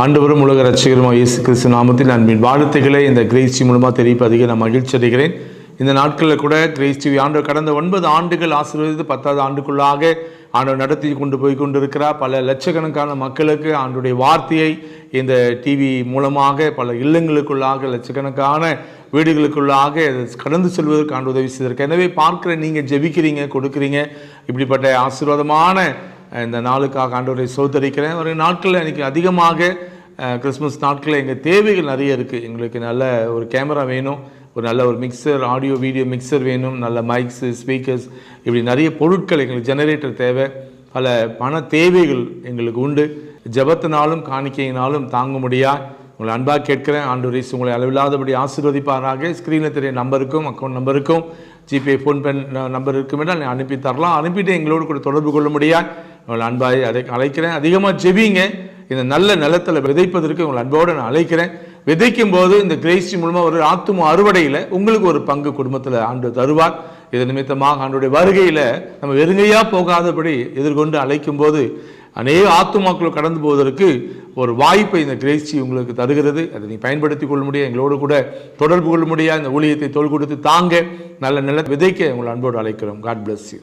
ஆண்டவரும் உலக ரட்சகருமாகிய இயேசு கிறிஸ்து நாமத்தில் அன்பின் வாழ்த்துக்களை இந்த கிரேஸ் டிவி மூலமாக தெரிவிப்பதிக நான் மகிழ்ச்சி அடைகிறேன். இந்த நாட்களில் கூட கிரேஸ் டிவி ஆண்டவர் கடந்த 9 ஆண்டுகள் ஆசீர்வதித்து 10வது ஆண்டுக்குள்ளாக ஆண்டவர் நடத்தி கொண்டு போய் கொண்டிருக்கிறார். பல லட்சக்கணக்கான மக்களுக்கு ஆண்டவருடைய வார்த்தையை இந்த டிவி மூலமாக பல இல்லங்களுக்குள்ளாக லட்சக்கணக்கான வீடுகளுக்குள்ளாக கடந்து செல்வதற்கு ஆண்டு உதவி செய்திருக்கு. எனவே பார்க்குற நீங்கள் ஜெபிக்கிறீங்க, கொடுக்குறீங்க. இப்படிப்பட்ட ஆசீர்வாதமான இந்த நாளுக்காக ஆண்டவரை சோதரிக்கிறேன். ஒரு நாட்களில் எனக்கு அதிகமாக கிறிஸ்மஸ் நாட்களில் எங்கள் தேவைகள் நிறைய இருக்குது. எங்களுக்கு நல்ல ஒரு கேமரா வேணும், ஒரு நல்ல ஒரு மிக்சர், ஆடியோ வீடியோ மிக்சர் வேணும், நல்ல மைக்ஸு, ஸ்பீக்கர்ஸ், இப்படி நிறைய பொருட்கள் எங்களுக்கு ஜெனரேட்டர் தேவை. பல பண தேவைகள் எங்களுக்கு உண்டு. ஜெபத்தினாலும் காணிக்கையினாலும் தாங்க முடியா உங்களை அன்பாக கேட்குறேன். ஆண்டவரே உங்களை அளவில்லாதபடி ஆசீர்வதிப்பாராக. ஸ்க்ரீனில் தெரிய நம்பருக்கும் அக்கௌண்ட் நம்பருக்கும் ஜிபே ஃபோன்பே நம்பர் இருக்கும் என்றால் அனுப்பி தரலாம். அனுப்பிட்டு எங்களோடு கூட தொடர்பு கொள்ள முடியாது உங்களை அன்பாய் அழைக்கிறேன். அதிகமாக ஜெபிங்க. இந்த நல்ல நிலத்தில் விதைப்பதற்கு உங்களை அன்போடு நான் அழைக்கிறேன். விதைக்கும் போது இந்த கிரேஸ் டிவி மூலமாக ஒரு ஆத்தும அறுவடையில் உங்களுக்கு ஒரு பங்கு குடும்பத்தில் ஆண்டு தருவார். இது நிமித்தமாக ஆண்டுடைய வருகையில் நம்ம வெறுங்கையாக போகாதபடி எதிர்கொண்டு அழைக்கும் போது அநேக ஆத்துமாக்கள் கடந்து போவதற்கு ஒரு வாய்ப்பை இந்த கிரேஸ் டிவி உங்களுக்கு தருகிறது. அதை நீ பயன்படுத்தி கொள்ள முடியாது. எங்களோடு கூட தொடர்பு கொள்ள முடியாது. இந்த ஊழியத்தை தோள் கொடுத்து தாங்க நல்ல நில விதைக்க உங்களை அன்போடு அழைக்கிறோம். God bless you.